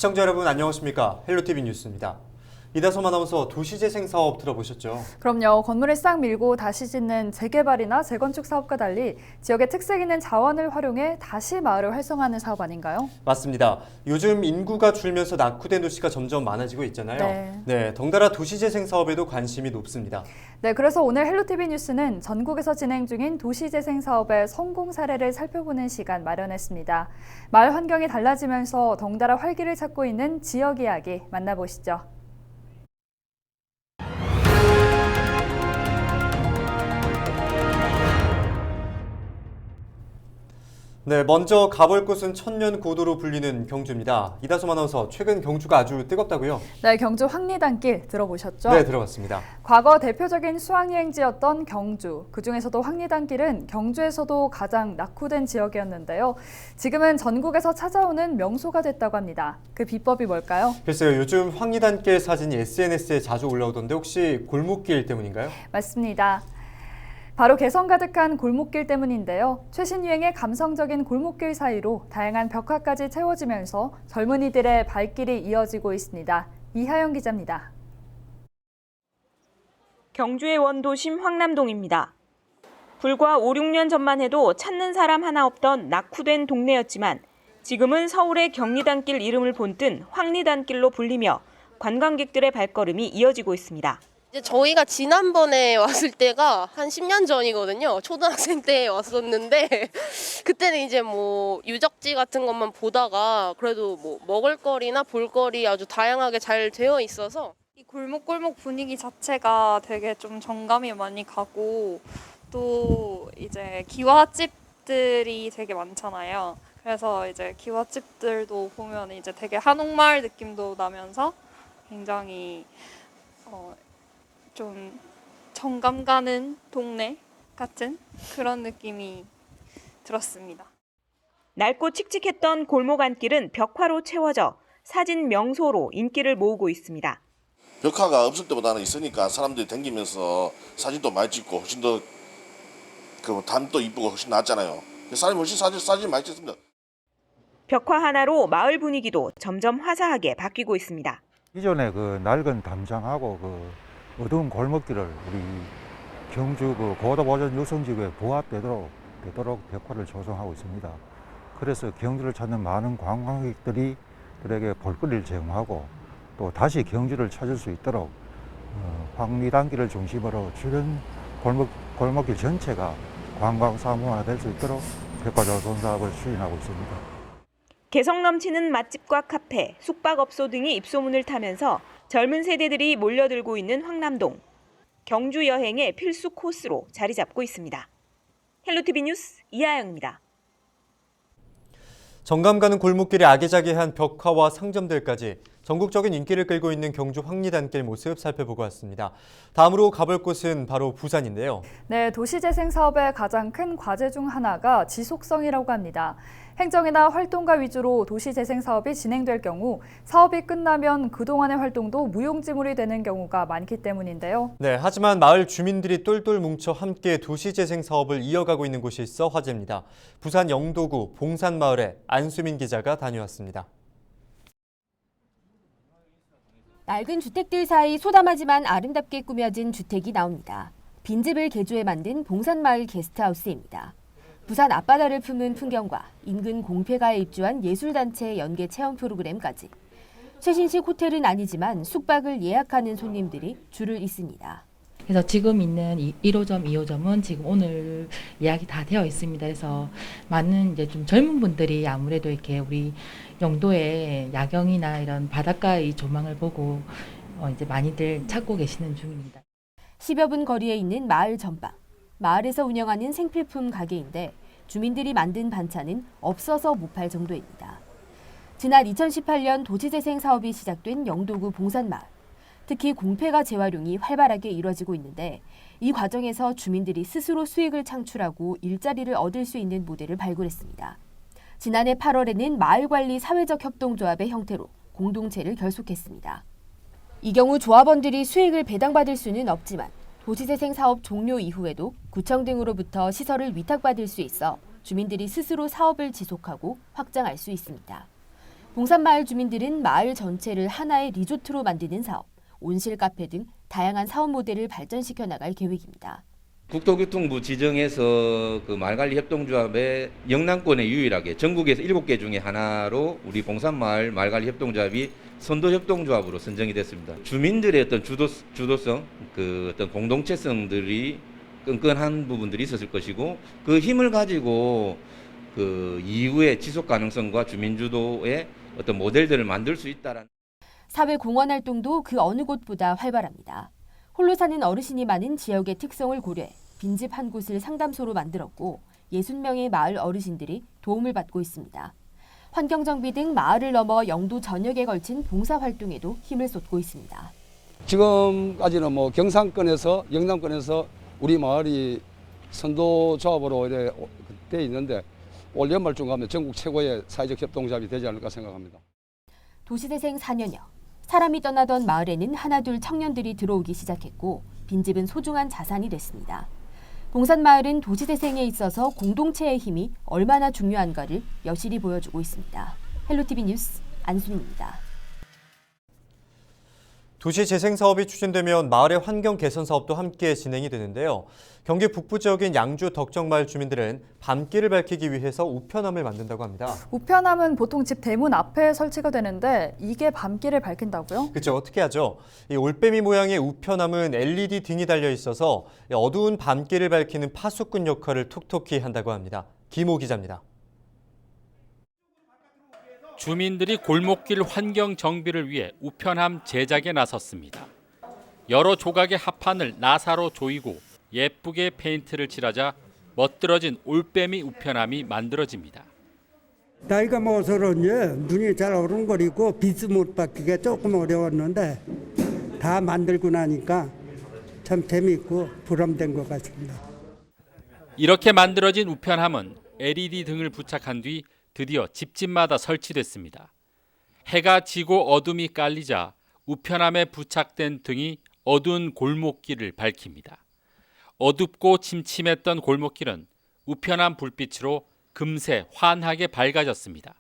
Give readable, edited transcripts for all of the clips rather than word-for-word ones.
시청자 여러분 안녕하십니까? 헬로티비 뉴스입니다. 이다솜 아나운서 도시재생 사업 들어보셨죠? 그럼요. 건물을 싹 밀고 다시 짓는 재개발이나 재건축 사업과 달리 지역의 특색 있는 자원을 활용해 다시 마을을 활성화하는 사업 아닌가요? 맞습니다. 요즘 인구가 줄면서 낙후된 도시가 점점 많아지고 있잖아요. 네, 덩달아 도시재생 사업에도 관심이 높습니다. 네, 그래서 오늘 헬로티비 뉴스는 전국에서 진행 중인 도시재생 사업의 성공 사례를 살펴보는 시간 마련했습니다. 마을 환경이 달라지면서 덩달아 활기를 찾고 있는 지역 이야기 만나보시죠. 네, 먼저 가볼 곳은 천년 고도로 불리는 경주입니다. 이다솜 아나운서, 최근 경주가 아주 뜨겁다고요? 네, 경주 황리단길 들어보셨죠? 네, 들어봤습니다. 과거 대표적인 수학여행지였던 경주, 그중에서도 황리단길은 경주에서도 가장 낙후된 지역이었는데요. 지금은 전국에서 찾아오는 명소가 됐다고 합니다. 그 비법이 뭘까요? 글쎄요, 요즘 황리단길 사진이 SNS에 자주 올라오던데 혹시 골목길 때문인가요? 맞습니다. 바로 개성 가득한 골목길 때문인데요. 최신 유행의 감성적인 골목길 사이로 다양한 벽화까지 채워지면서 젊은이들의 발길이 이어지고 있습니다. 이하영 기자입니다. 경주의 원도심 황남동입니다. 불과 5, 6년 전만 해도 찾는 사람 하나 없던 낙후된 동네였지만 지금은 서울의 경리단길 이름을 본뜬 황리단길로 불리며 관광객들의 발걸음이 이어지고 있습니다. 이제 저희가 지난번에 왔을 때가 한 10년 전이거든요. 초등학생 때 왔었는데 그때는 이제 뭐 유적지 같은 것만 보다가 그래도 뭐 먹을거리나 볼거리 아주 다양하게 잘 되어 있어서 이 골목골목 분위기 자체가 되게 좀 정감이 많이 가고 또 이제 기와집들이 되게 많잖아요. 그래서 이제 기와집들도 보면 이제 되게 한옥마을 느낌도 나면서 굉장히 좀 정감 가는 동네 같은 그런 느낌이 들었습니다. 낡고 칙칙했던 골목 안길은 벽화로 채워져 사진 명소로 인기를 모으고 있습니다. 벽화가 없을 때보다는 있으니까 사람들이 다니면서 사진도 많이 찍고 훨씬 더 담도 이쁘고 훨씬 낫잖아요. 사람이 훨씬 사진 많이 찍습니다. 벽화 하나로 마을 분위기도 점점 화사하게 바뀌고 있습니다. 기존의 그 낡은 담장하고 어두운 골목길을 우리 경주 고도보전 유성지구에 부합되도록 벽화를 조성하고 있습니다. 그래서 경주를 찾는 많은 관광객들이 들에게 볼거리를 제공하고 또 다시 경주를 찾을 수 있도록 황리단길을 중심으로 주변 골목길 전체가 관광 상품화 될 수 있도록 벽화 조성 사업을 추진하고 있습니다. 개성 넘치는 맛집과 카페, 숙박업소 등이 입소문을 타면서 젊은 세대들이 몰려들고 있는 황남동. 경주 여행의 필수 코스로 자리 잡고 있습니다. 헬로티비 뉴스 이하영입니다. 정감 가는 골목길에 아기자기한 벽화와 상점들까지 전국적인 인기를 끌고 있는 경주 황리단길 모습 살펴보고 왔습니다. 다음으로 가볼 곳은 바로 부산인데요. 네, 도시재생 사업의 가장 큰 과제 중 하나가 지속성이라고 합니다. 행정이나 활동가 위주로 도시재생 사업이 진행될 경우 사업이 끝나면 그동안의 활동도 무용지물이 되는 경우가 많기 때문인데요. 네, 하지만 마을 주민들이 똘똘 뭉쳐 함께 도시재생 사업을 이어가고 있는 곳이 있어 화제입니다. 부산 영도구 봉산마을에 안수민 기자가 다녀왔습니다. 낡은 주택들 사이 소담하지만 아름답게 꾸며진 주택이 나옵니다. 빈집을 개조해 만든 봉산마을 게스트하우스입니다. 부산 앞바다를 품은 풍경과 인근 공폐가에 입주한 예술단체의 연계 체험 프로그램까지. 최신식 호텔은 아니지만 숙박을 예약하는 손님들이 줄을 잇습니다. 그래서 지금 있는 1호점, 2호점은 지금 오늘 예약이 다 되어 있습니다. 그래서 많은 이제 좀 젊은 분들이 아무래도 이렇게 우리 영도의 야경이나 이런 바닷가의 조망을 보고 이제 많이들 찾고 계시는 중입니다. 10여 분 거리에 있는 마을 전방. 마을에서 운영하는 생필품 가게인데 주민들이 만든 반찬은 없어서 못 팔 정도입니다. 지난 2018년 도시재생 사업이 시작된 영도구 봉산마을. 특히 공폐가 재활용이 활발하게 이뤄지고 있는데 이 과정에서 주민들이 스스로 수익을 창출하고 일자리를 얻을 수 있는 모델을 발굴했습니다. 지난해 8월에는 마을관리 사회적 협동조합의 형태로 공동체를 결속했습니다. 이 경우 조합원들이 수익을 배당받을 수는 없지만 도시재생 사업 종료 이후에도 구청 등으로부터 시설을 위탁받을 수 있어 주민들이 스스로 사업을 지속하고 확장할 수 있습니다. 봉산마을 주민들은 마을 전체를 하나의 리조트로 만드는 사업, 온실 카페 등 다양한 사업 모델을 발전시켜 나갈 계획입니다. 국토교통부 지정해서 그 말관리 협동조합의 영남권에 유일하게 전국에서 7개 중에 하나로 우리 봉산마을 말관리 협동조합이 선도 협동조합으로 선정이 됐습니다. 주민들의 어떤 주도성, 그 어떤 공동체성들이 끈끈한 부분들이 있었을 것이고 그 힘을 가지고 그 이후에 지속 가능성과 주민 주도의 어떤 모델들을 만들 수 있다라는. 사회 공헌 활동도 그 어느 곳보다 활발합니다. 홀로 사는 어르신이 많은 지역의 특성을 고려해 빈집 한 곳을 상담소로 만들었고 60명의 마을 어르신들이 도움을 받고 있습니다. 환경정비 등 마을을 넘어 영도 전역에 걸친 봉사활동에도 힘을 쏟고 있습니다. 지금까지는 뭐 경상권에서 영남권에서 우리 마을이 선도조합으로 돼 있는데 올 연말쯤 가면 전국 최고의 사회적 협동조합이 되지 않을까 생각합니다. 도시재생 4년여. 사람이 떠나던 마을에는 하나둘 청년들이 들어오기 시작했고 빈집은 소중한 자산이 됐습니다. 봉산마을은 도시재생에 있어서 공동체의 힘이 얼마나 중요한가를 여실히 보여주고 있습니다. 헬로티비 뉴스 안수민입니다. 도시재생 사업이 추진되면 마을의 환경 개선 사업도 함께 진행이 되는데요. 경기 북부 지역인 양주 덕정마을 주민들은 밤길을 밝히기 위해서 우편함을 만든다고 합니다. 우편함은 보통 집 대문 앞에 설치가 되는데 이게 밤길을 밝힌다고요? 그렇죠. 어떻게 하죠? 이 올빼미 모양의 우편함은 LED 등이 달려 있어서 어두운 밤길을 밝히는 파수꾼 역할을 톡톡히 한다고 합니다. 김호 기자입니다. 주민들이 골목길 환경 정비를 위해 우편함 제작에 나섰습니다. 여러 조각의 합판을 나사로 조이고 예쁘게 페인트를 칠하자 멋들어진 올빼미 우편함이 만들어집니다. 나이가 먹어서 그런지 눈이 잘 어른거리고 빛을 못 받기가 조금 어려웠는데 다 만들고 나니까 참 재미있고 보람된 것 같습니다. 이렇게 만들어진 우편함은 LED 등을 부착한 뒤 드디어 집집마다 설치됐습니다. 해가 지고 어둠이 깔리자 우편함에 부착된 등이 어두운 골목길을 밝힙니다. 어둡고 침침했던 골목길은 우편함 불빛으로 금세 환하게 밝아졌습니다.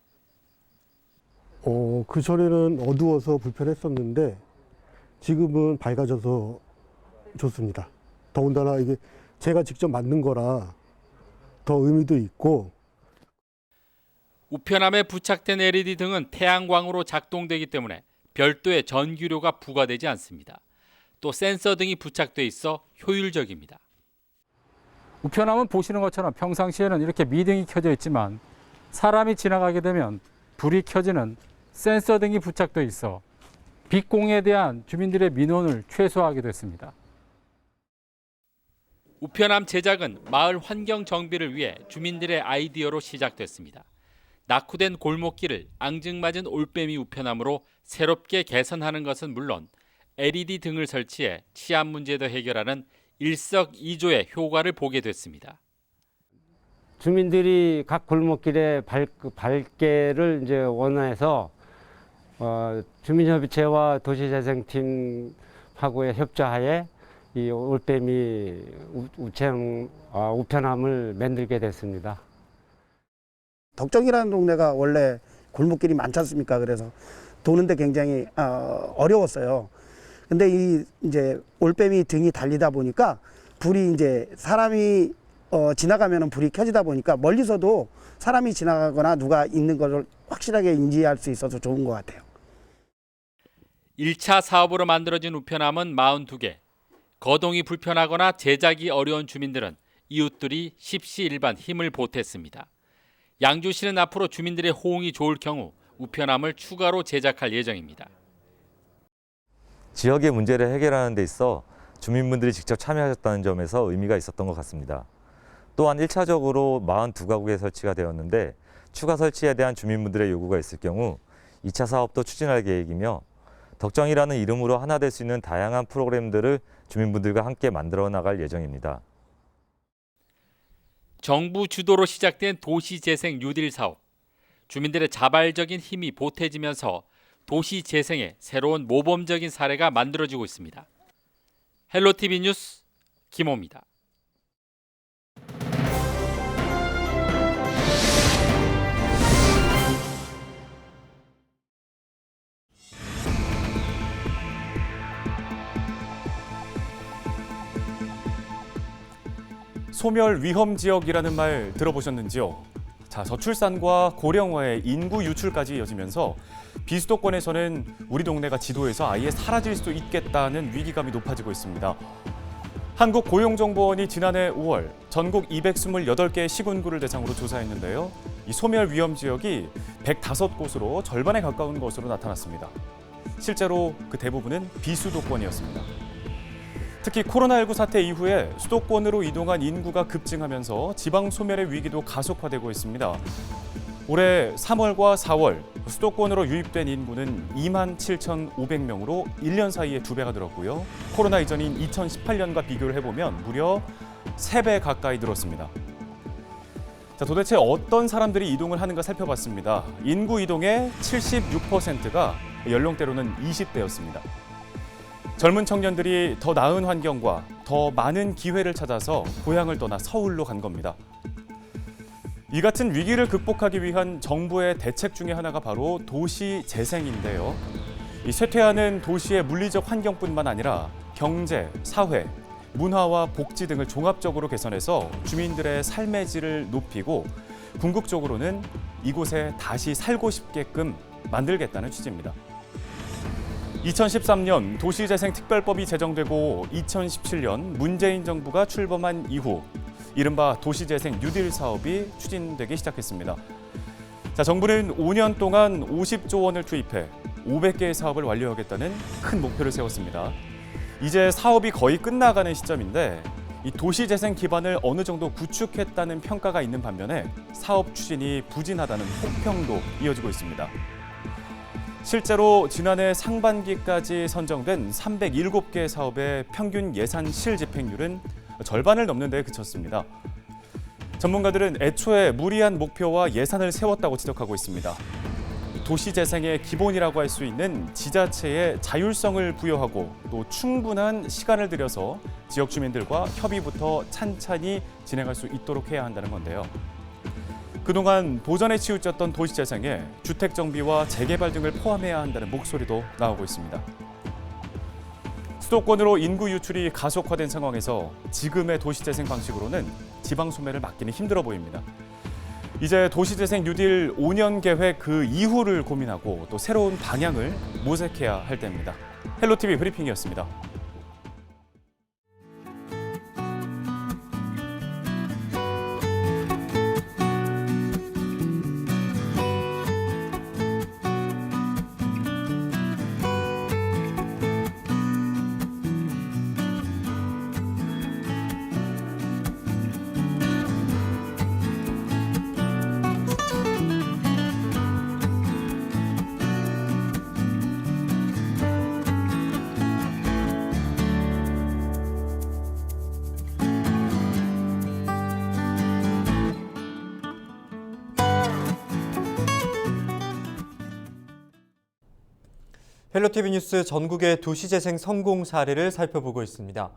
그전에는 어두워서 불편했었는데 지금은 밝아져서 좋습니다. 더군다나 이게 제가 직접 만든 거라 더 의미도 있고. 우편함에 부착된 LED 등은 태양광으로 작동되기 때문에 별도의 전기료가 부과되지 않습니다. 또 센서 등이 부착돼 있어 효율적입니다. 우편함은 보시는 것처럼 평상시에는 이렇게 미등이 켜져 있지만 사람이 지나가게 되면 불이 켜지는 센서 등이 부착돼 있어 빛공에 대한 주민들의 민원을 최소화하게 됐습니다. 우편함 제작은 마을 환경 정비를 위해 주민들의 아이디어로 시작됐습니다. 낙후된 골목길을 앙증맞은 올빼미 우편함으로 새롭게 개선하는 것은 물론 LED 등을 설치해 치안 문제도 해결하는 일석이조의 효과를 보게 됐습니다. 주민들이 각 골목길에 밝게를 이제 원해서 주민협의체와 도시재생팀하고의 협조하에 이 올빼미 우편함을 만들게 됐습니다. 덕정이라는 동네가 원래 골목길이 많지 않습니까? 그래서 도는데 굉장히 어려웠어요. 근데 이제 올빼미 등이 달리다 보니까 불이 이제 사람이 지나가면 불이 켜지다 보니까 멀리서도 사람이 지나가거나 누가 있는 것을 확실하게 인지할 수 있어서 좋은 것 같아요. 1차 사업으로 만들어진 우편함은 42개. 거동이 불편하거나 제작이 어려운 주민들은 이웃들이 십시일반 힘을 보탰습니다. 양주시는 앞으로 주민들의 호응이 좋을 경우 우편함을 추가로 제작할 예정입니다. 지역의 문제를 해결하는 데 있어 주민분들이 직접 참여하셨다는 점에서 의미가 있었던 것 같습니다. 또한 1차적으로 42가구에 설치가 되었는데 추가 설치에 대한 주민분들의 요구가 있을 경우 2차 사업도 추진할 계획이며 덕정이라는 이름으로 하나 될 수 있는 다양한 프로그램들을 주민분들과 함께 만들어 나갈 예정입니다. 정부 주도로 시작된 도시재생 뉴딜 사업. 주민들의 자발적인 힘이 보태지면서 도시재생의 새로운 모범적인 사례가 만들어지고 있습니다. 헬로티비 뉴스 김호입니다. 소멸 위험 지역이라는 말 들어보셨는지요? 자, 저출산과 고령화의 인구 유출까지 이어지면서 비수도권에서는 우리 동네가 지도에서 아예 사라질 수 있겠다는 위기감이 높아지고 있습니다. 한국고용정보원이 지난해 5월 전국 228개 시군구를 대상으로 조사했는데요. 이 소멸 위험 지역이 105곳으로 절반에 가까운 것으로 나타났습니다. 실제로 그 대부분은 비수도권이었습니다. 특히 코로나19 사태 이후에 수도권으로 이동한 인구가 급증하면서 지방 소멸의 위기도 가속화되고 있습니다. 올해 3월과 4월 수도권으로 유입된 인구는 27,500명으로 1년 사이에 2배가 늘었고요. 코로나 이전인 2018년과 비교를 해보면 무려 3배 가까이 늘었습니다. 자, 도대체 어떤 사람들이 이동을 하는가 살펴봤습니다. 인구 이동의 76%가 연령대로는 20대였습니다. 젊은 청년들이 더 나은 환경과 더 많은 기회를 찾아서 고향을 떠나 서울로 간 겁니다. 이 같은 위기를 극복하기 위한 정부의 대책 중에 하나가 바로 도시 재생인데요. 이 쇠퇴하는 도시의 물리적 환경뿐만 아니라 경제, 사회, 문화와 복지 등을 종합적으로 개선해서 주민들의 삶의 질을 높이고 궁극적으로는 이곳에 다시 살고 싶게끔 만들겠다는 취지입니다. 2013년 도시재생특별법이 제정되고 2017년 문재인 정부가 출범한 이후 이른바 도시재생 뉴딜 사업이 추진되기 시작했습니다. 자, 정부는 5년 동안 50조 원을 투입해 500개의 사업을 완료하겠다는 큰 목표를 세웠습니다. 이제 사업이 거의 끝나가는 시점인데 이 도시재생 기반을 어느 정도 구축했다는 평가가 있는 반면에 사업 추진이 부진하다는 혹평도 이어지고 있습니다. 실제로 지난해 상반기까지 선정된 307개 사업의 평균 예산 실집행률은 절반을 넘는 데 그쳤습니다. 전문가들은 애초에 무리한 목표와 예산을 세웠다고 지적하고 있습니다. 도시재생의 기본이라고 할 수 있는 지자체의 자율성을 부여하고 또 충분한 시간을 들여서 지역 주민들과 협의부터 찬찬히 진행할 수 있도록 해야 한다는 건데요. 그동안 보전에 치우쳤던 도시재생에 주택정비와 재개발 등을 포함해야 한다는 목소리도 나오고 있습니다. 수도권으로 인구 유출이 가속화된 상황에서 지금의 도시재생 방식으로는 지방 소멸을 막기는 힘들어 보입니다. 이제 도시재생 뉴딜 5년 계획 그 이후를 고민하고 또 새로운 방향을 모색해야 할 때입니다. 헬로티비 브리핑이었습니다. 헬로티비 뉴스 전국의 도시재생 성공 사례를 살펴보고 있습니다.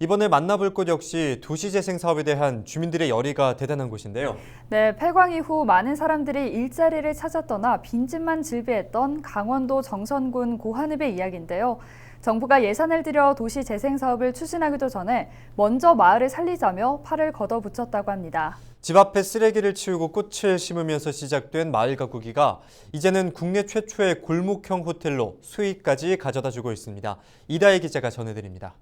이번에 만나볼 곳 역시 도시재생 사업에 대한 주민들의 열의가 대단한 곳인데요. 네, 폐광 이후 많은 사람들이 일자리를 찾아 떠나 빈집만 즐비했던 강원도 정선군 고한읍의 이야기인데요. 정부가 예산을 들여 도시재생 사업을 추진하기도 전에 먼저 마을을 살리자며 팔을 걷어붙였다고 합니다. 집 앞에 쓰레기를 치우고 꽃을 심으면서 시작된 마을 가꾸기가 이제는 국내 최초의 골목형 호텔로 수익까지 가져다주고 있습니다. 이다혜 기자가 전해드립니다.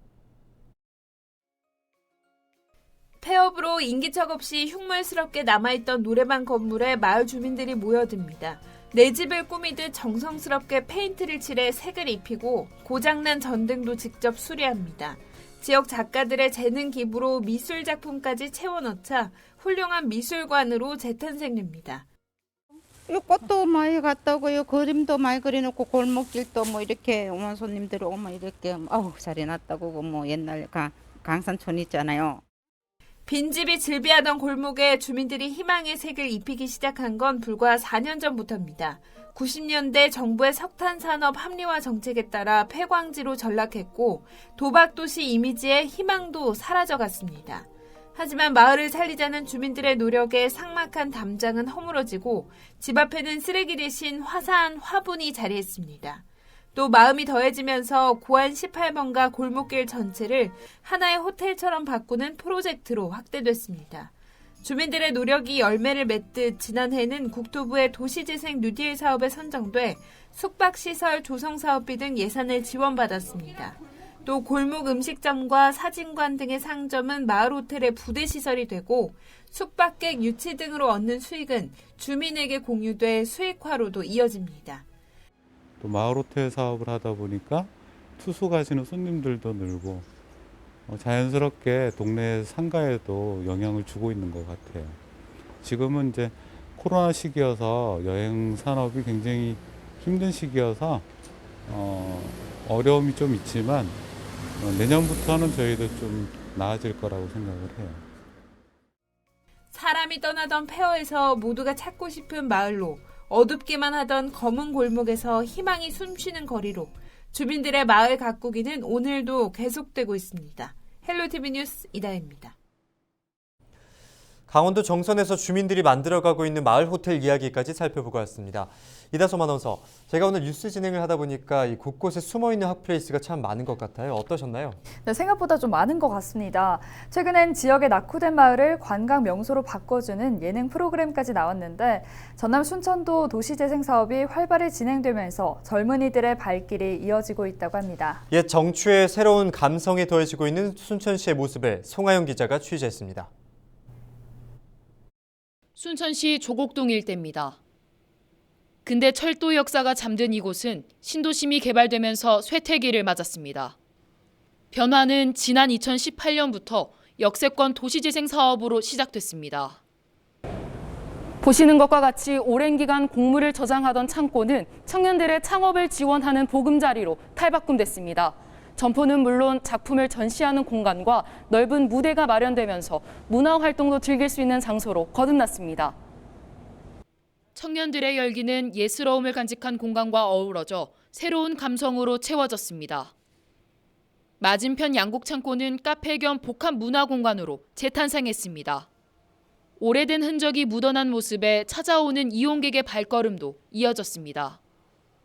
폐업으로 인기척 없이 흉물스럽게 남아있던 노래방 건물에 마을 주민들이 모여듭니다. 내 집을 꾸미듯 정성스럽게 페인트를 칠해 색을 입히고 고장난 전등도 직접 수리합니다. 지역 작가들의 재능 기부로 미술 작품까지 채워넣자 훌륭한 미술관으로 재탄생됩니다. 꽃도 많이 갔다고요. 그림도 많이 그려놓고 골목길도 뭐 이렇게 오면 손님들 오면 이렇게 잘 해놨다고 뭐 옛날 강산촌 있잖아요. 빈집이 즐비하던 골목에 주민들이 희망의 색을 입히기 시작한 건 불과 4년 전부터입니다. 90년대 정부의 석탄산업 합리화 정책에 따라 폐광지로 전락했고 도박도시 이미지의 희망도 사라져갔습니다. 하지만 마을을 살리자는 주민들의 노력에 삭막한 담장은 허물어지고 집 앞에는 쓰레기 대신 화사한 화분이 자리했습니다. 또 마음이 더해지면서 고안 18번가 골목길 전체를 하나의 호텔처럼 바꾸는 프로젝트로 확대됐습니다. 주민들의 노력이 열매를 맺듯 지난해에는 국토부의 도시재생 뉴딜 사업에 선정돼 숙박시설 조성사업비 등 예산을 지원받았습니다. 또 골목 음식점과 사진관 등의 상점은 마을 호텔의 부대시설이 되고 숙박객 유치 등으로 얻는 수익은 주민에게 공유돼 수익화로도 이어집니다. 또 마을 호텔 사업을 하다 보니까 투수 가시는 손님들도 늘고 자연스럽게 동네 상가에도 영향을 주고 있는 것 같아요. 지금은 이제 코로나 시기여서 여행 산업이 굉장히 힘든 시기여서 어려움이 좀 있지만 내년부터는 저희도 좀 나아질 거라고 생각을 해요. 사람이 떠나던 폐허에서 모두가 찾고 싶은 마을로, 어둡기만 하던 검은 골목에서 희망이 숨쉬는 거리로 주민들의 마을 가꾸기는 오늘도 계속되고 있습니다. 헬로티비 뉴스 이다혜입니다. 강원도 정선에서 주민들이 만들어가고 있는 마을 호텔 이야기까지 살펴보고 왔습니다. 이다솜 아나운서, 제가 오늘 뉴스 진행을 하다 보니까 이 곳곳에 숨어있는 핫플레이스가 참 많은 것 같아요. 어떠셨나요? 네, 생각보다 좀 많은 것 같습니다. 최근엔 지역의 낙후된 마을을 관광 명소로 바꿔주는 예능 프로그램까지 나왔는데 전남 순천도 도시재생 사업이 활발히 진행되면서 젊은이들의 발길이 이어지고 있다고 합니다. 옛 정취의 새로운 감성이 더해지고 있는 순천시의 모습을 송하영 기자가 취재했습니다. 순천시 조곡동 일대입니다. 근대 철도 역사가 잠든 이곳은 신도심이 개발되면서 쇠퇴기를 맞았습니다. 변화는 지난 2018년부터 역세권 도시재생 사업으로 시작됐습니다. 보시는 것과 같이 오랜 기간 공물을 저장하던 창고는 청년들의 창업을 지원하는 보금자리로 탈바꿈됐습니다. 점포는 물론 작품을 전시하는 공간과 넓은 무대가 마련되면서 문화활동도 즐길 수 있는 장소로 거듭났습니다. 청년들의 열기는 예스러움을 간직한 공간과 어우러져 새로운 감성으로 채워졌습니다. 맞은편 양곡 창고는 카페 겸 복합 문화 공간으로 재탄생했습니다. 오래된 흔적이 묻어난 모습에 찾아오는 이용객의 발걸음도 이어졌습니다.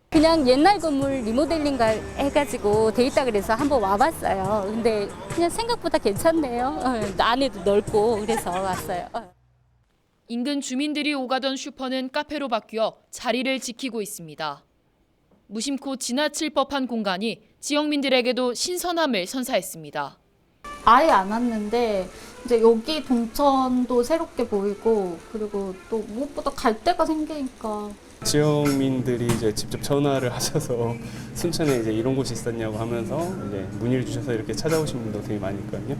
그냥 옛날 건물 리모델링 해가지고 돼 있다 그래서 한번 와봤어요. 근데 그냥 생각보다 괜찮네요. 안에도 넓고 그래서 왔어요. 인근 주민들이 오가던 슈퍼는 카페로 바뀌어 자리를 지키고 있습니다. 무심코 지나칠 법한 공간이 지역민들에게도 신선함을 선사했습니다. 아예 안 왔는데 이제 여기 동천도 새롭게 보이고 그리고 또 무엇보다 갈 데가 생기니까 지역민들이 이제 직접 전화를 하셔서 순천에 이제 이런 곳이 있었냐고 하면서 이제 문의를 주셔서 이렇게 찾아오신 분도 되게 많이 있거든요.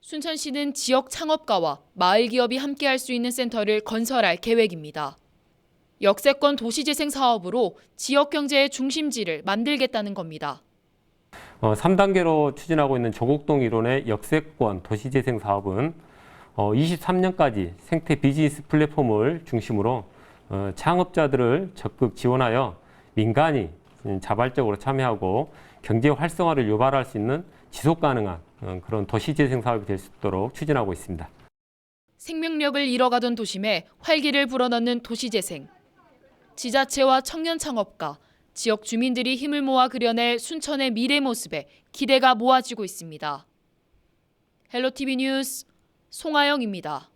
순천시는 지역 창업가와 마을 기업이 함께할 수 있는 센터를 건설할 계획입니다. 역세권 도시재생 사업으로 지역 경제의 중심지를 만들겠다는 겁니다. 3단계로 추진하고 있는 조곡동 이론의 역세권 도시재생 사업은 23년까지 생태 비즈니스 플랫폼을 중심으로 창업자들을 적극 지원하여 민간이 자발적으로 참여하고 경제 활성화를 유발할 수 있는 지속 가능한 그런 도시재생 사업이 될 수 있도록 추진하고 있습니다. 생명력을 잃어가던 도심에 활기를 불어넣는 도시재생. 지자체와 청년 창업가, 지역 주민들이 힘을 모아 그려낼 순천의 미래 모습에 기대가 모아지고 있습니다. 헬로티비 뉴스 송하영입니다.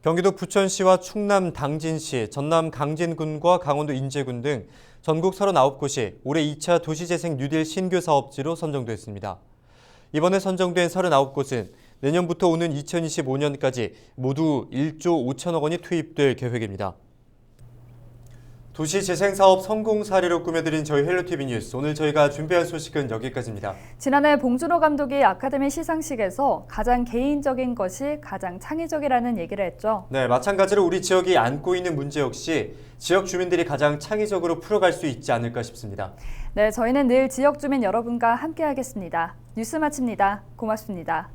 경기도 부천시와 충남 당진시, 전남 강진군과 강원도 인제군 등 전국 39곳이 올해 2차 도시재생 뉴딜 신규 사업지로 선정됐습니다. 이번에 선정된 39곳은 내년부터 오는 2025년까지 모두 1조 5천억 원이 투입될 계획입니다. 도시재생사업 성공 사례로 꾸며드린 저희 헬로티비 뉴스. 오늘 저희가 준비한 소식은 여기까지입니다. 지난해 봉준호 감독이 아카데미 시상식에서 가장 개인적인 것이 가장 창의적이라는 얘기를 했죠. 네, 마찬가지로 우리 지역이 안고 있는 문제 역시 지역 주민들이 가장 창의적으로 풀어갈 수 있지 않을까 싶습니다. 네, 저희는 늘 지역 주민 여러분과 함께하겠습니다. 뉴스 마칩니다. 고맙습니다.